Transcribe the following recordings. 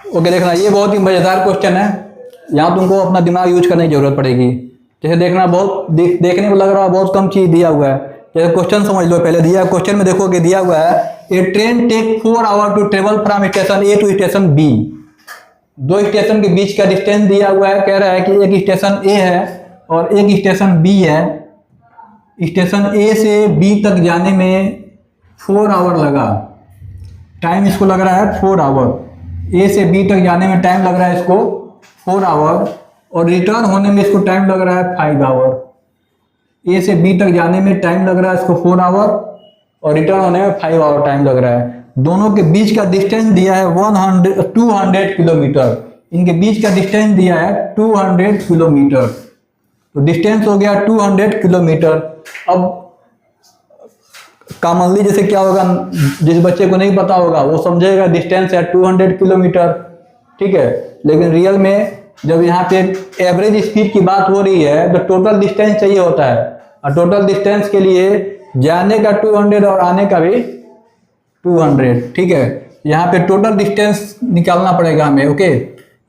Okay देखना, ये बहुत ही मज़ेदार क्वेश्चन है। यहाँ तुमको अपना दिमाग यूज करने की जरूरत पड़ेगी। जैसे देखना, बहुत देखने को लग रहा है बहुत कम चीज़ दिया हुआ है। जैसे क्वेश्चन समझ लो, पहले दिया क्वेश्चन में देखो कि दिया हुआ है a train take 4 hour to travel from station A to station B. दो स्टेशन के बीच का डिस्टेंस दिया हुआ है। कह रहा है कि एक स्टेशन ए है और एक स्टेशन बी है। स्टेशन ए से बी तक जाने में 4 आवर लगा। टाइम इसको लग रहा है 4 आवर। ए से बी तक जाने में टाइम लग रहा है इसको 4 आवर और रिटर्न होने में इसको टाइम लग रहा है 5 आवर। ए से बी तक जाने में टाइम लग रहा है इसको 4 आवर और रिटर्न होने में 5 आवर टाइम लग रहा है। दोनों के बीच का डिस्टेंस दिया है 200 किलोमीटर। इनके बीच का डिस्टेंस दिया है 200 किलोमीटर। तो डिस्टेंस हो गया 200 किलोमीटर। अब कॉमनली जैसे क्या होगा, जिस बच्चे को नहीं पता होगा वो समझेगा डिस्टेंस है 200 किलोमीटर, ठीक है। लेकिन रियल में जब यहाँ पे एवरेज स्पीड की बात हो रही है तो टोटल डिस्टेंस चाहिए होता है। और टोटल डिस्टेंस के लिए जाने का 200 और आने का भी 200, ठीक है। यहाँ पे टोटल डिस्टेंस निकालना पड़ेगा हमें, ओके।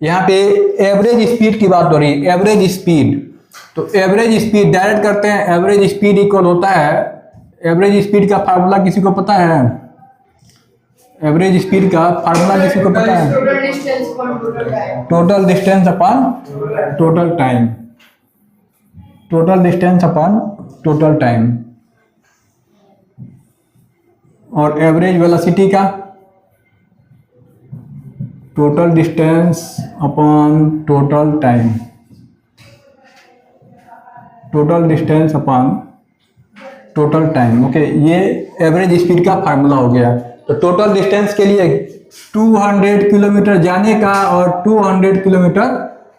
यहाँ पे एवरेज स्पीड की बात हो रही है, एवरेज स्पीड। तो एवरेज स्पीड डायरेक्ट करते हैं। एवरेज स्पीड इक्वल होता है, एवरेज स्पीड का फार्मूला किसी को पता है? एवरेज स्पीड का फार्मूला किसी को पता है? Total distance upon total time. Total distance upon total time. और एवरेज वेलोसिटी का total distance upon total time. Total distance upon total time, okay. ये एवरेज स्पीड का फार्मूला हो गया। तो टोटल डिस्टेंस के लिए 200 किलोमीटर जाने का और 200 किलोमीटर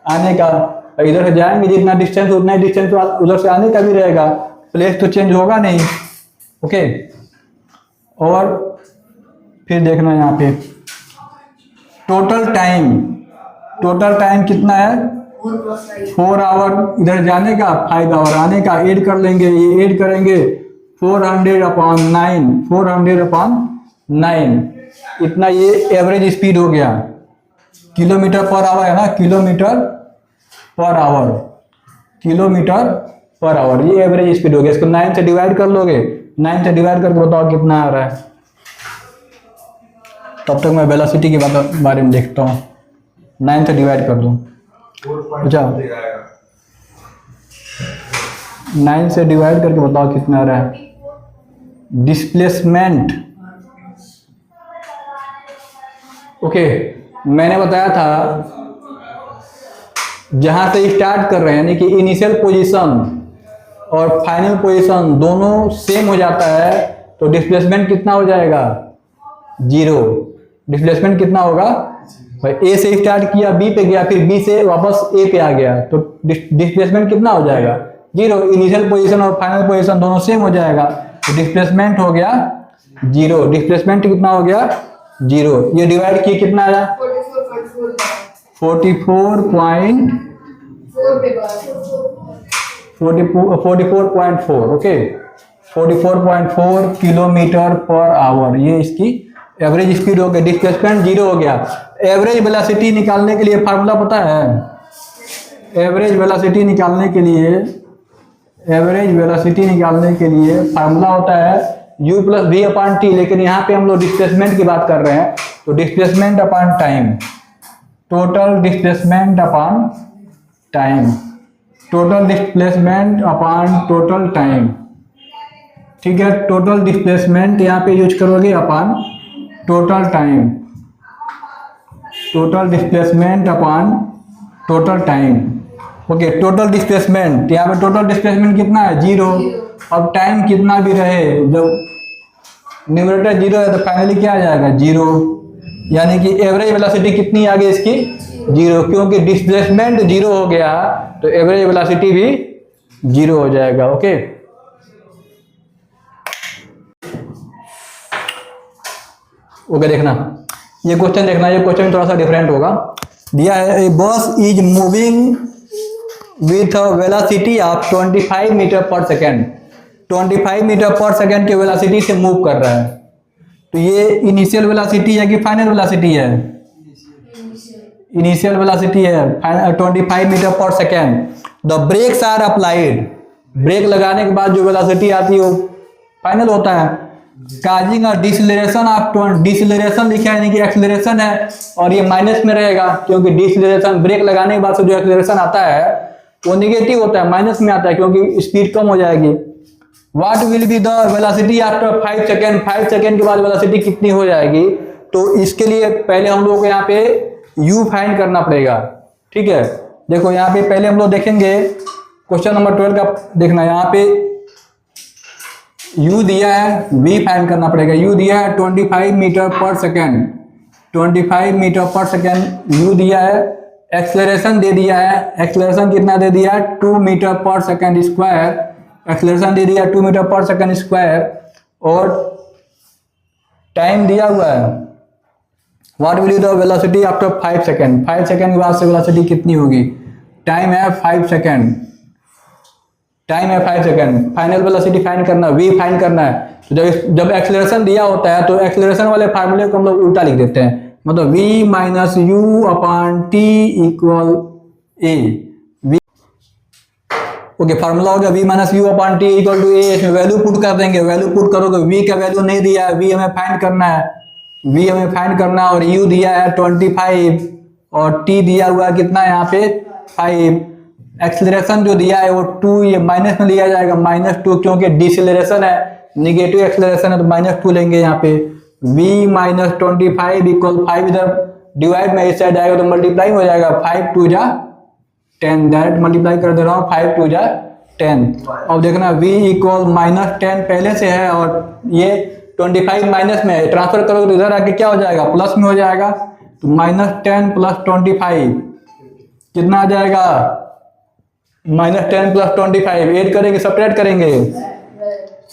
आने का। इधर से जाएंगे जितना डिस्टेंस उतना ही डिस्टेंस उधर से आने का भी रहेगा। प्लेस तो चेंज होगा नहीं, ओके। और फिर देखना यहाँ पे टोटल टाइम। टोटल टाइम कितना है? 4 आवर इधर जाने का, 5 आवर आने का। ऐड कर लेंगे, ये ऐड करेंगे 400 अपॉन 9, 400 अपॉन 9। इतना ये एवरेज स्पीड हो गया। किलोमीटर पर आवर है ना, kilometre per hour, kilometre per hour, ये एवरेज स्पीड हो गया। इसको 9 से डिवाइड कर लोगे, 9 से डिवाइड करके बताओ कितना आ रहा है। तब तक मैं वेलोसिटी के बारे में देखता हूँ। 9 से डिवाइड कर दूँ, अच्छा 9 से डिवाइड करके बताओ कितना आ रहा है। Displacement, okay. मैंने बताया था जहां से स्टार्ट कर रहे हैं, यानी कि इनिशियल पोजीशन और फाइनल पोजीशन दोनों सेम हो जाता है तो डिस्प्लेसमेंट कितना हो जाएगा? 0। डिस्प्लेसमेंट कितना होगा भाई? ए से स्टार्ट किया, बी पे गया, फिर बी से वापस ए पे आ गया, तो डिस्प्लेसमेंट कितना हो जाएगा? 0। इनिशियल पोजीशन और फाइनल पोजीशन दोनों सेम हो जाएगा तो डिस्प्लेसमेंट हो गया 0। डिस्प्लेसमेंट कितना हो गया? 0। ये डिवाइड किए कितना आया? 44.4, ओके। 44.4 किलोमीटर पर आवर, ये इसकी एवरेज स्पीड हो गया। डिस्प्लेसमेंट 0 हो गया। एवरेज वेलोसिटी निकालने के लिए फार्मूला पता है? एवरेज वेलोसिटी निकालने के लिए, एवरेज वेलोसिटी निकालने के लिए फार्मूला होता है u plus v upon t. लेकिन यहाँ पे हम लोग डिस्प्लेसमेंट की बात कर रहे हैं तो displacement upon time. Total displacement upon time. Total displacement upon total time, ठीक है। टोटल डिस्प्लेसमेंट यहाँ पे यूज करोगे upon total time. Total displacement upon total time, okay. Total displacement, यहाँ पे टोटल डिस्प्लेसमेंट कितना है? 0। अब टाइम कितना भी रहे, जब न्यूमरेटर 0 है तो फाइनली क्या आ जाएगा? 0। यानी कि एवरेज वेलोसिटी कितनी आ गई इसकी? 0। क्योंकि डिस्प्लेसमेंट 0 हो गया तो एवरेज वेलोसिटी भी 0 हो जाएगा, ओके। ओके देखना, ये क्वेश्चन देखना, ये क्वेश्चन थोड़ा सा डिफरेंट होगा। दिया है a bus is moving with a velocity of 25 meter per second. 25 meter per second के वेलोसिटी से मूव कर रहा है। तो ये इनिशियल वेलोसिटी है कि फाइनल वेलोसिटी है? इनिशियल वेलोसिटी है 25 meter per second. The brakes are applied, brake लगाने के बाद जो वेलोसिटी आती है वो फाइनल होता है। काजिंग और डिसलेरेशन ऑफ डिसलेरेशन लिखा है, यानी कि एक्सेलरेशन है और ये माइनस में रहेगा, क्योंकि डिसलेरेशन ब्रेक लगाने के बाद से जो एक्सेलरेशन आता है वो निगेटिव होता है, माइनस में आता है, क्योंकि स्पीड कम हो जाएगी। What will be the velocity after 5 second, 5 second के बाद वेलोसिटी कितनी हो जाएगी? तो इसके लिए पहले हम लोग को यहाँ पे u फाइंड करना पड़ेगा। ठीक है, देखो यहाँ पे पहले हम लोग देखेंगे क्वेश्चन नंबर 12 का देखना, यहाँ पे u दिया है, v फाइंड करना पड़ेगा। u दिया है 25 meter per second, 25 meter per second u दिया है। एक्सेलरेशन दे दिया है, एक्सेलरेशन कितना दे दिया है 2 metre per second square, acceleration दे दिया 2 मीटर पर सेकेंड स्क्वायर। और टाइम दिया हुआ है, what will be the velocity after 5 second, 5 second के बाद से वेलोसिटी कितनी होगी? टाइम है 5 सेकेंड, टाइम है 5 सेकेंड। फाइनल वेलोसिटी फाइंड करना, v फाइंड करना है। तो जब एक्सेलरेशन दिया होता है तो एक्सेलरेशन वाले फार्मूले को हम लोग उल्टा लिख देते हैं, मतलब v minus u upon t equal A. Okay, formula हो गया v minus u upon t equal to A. इसमें वैल्यू पुट कर देंगे, वैल्यू पुट करोगे, v का वैल्यू नहीं दिया है, v हमें फाइंड करना है, v हमें फाइंड करना है। और u दिया है 25 और t दिया हुआ है कितना है यहाँ पे 5। एक्सेलरेशन जो दिया है वो 2, ये माइनस में लिया जाएगा -2, क्योंकि डिसेलरेशन है, निगेटिव एक्सेलरेशन है तो -2 लेंगे यहाँ पे। v माइनस 25 इक्वल 5, इधर डिवाइड में इस साइड आएगा तो मल्टीप्लाई हो जाएगा, 5 2 जा 10, डायरेक्ट मल्टीप्लाई कर दे रहा हूँ, 5 2 जा 10। अब देखना v इक्वल -10 पहले से है और ये 25 माइनस में है, ट्रांसफर करोगे तो इधर आके क्या हो जाएगा, प्लस में हो जाएगा। तो -10 प्लस 25 कितना आ जाएगा, -10 प्लस 25 ऐड करेंगे, सब्ट्रैक्ट करेंगे,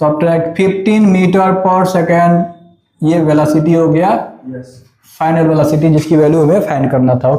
सब्ट्रैक्ट 15 मीटर पर सेकेंड। ये वेलोसिटी हो गया फाइनल वेलोसिटी, जिसकी वैल्यू हमें फाइंड करना था।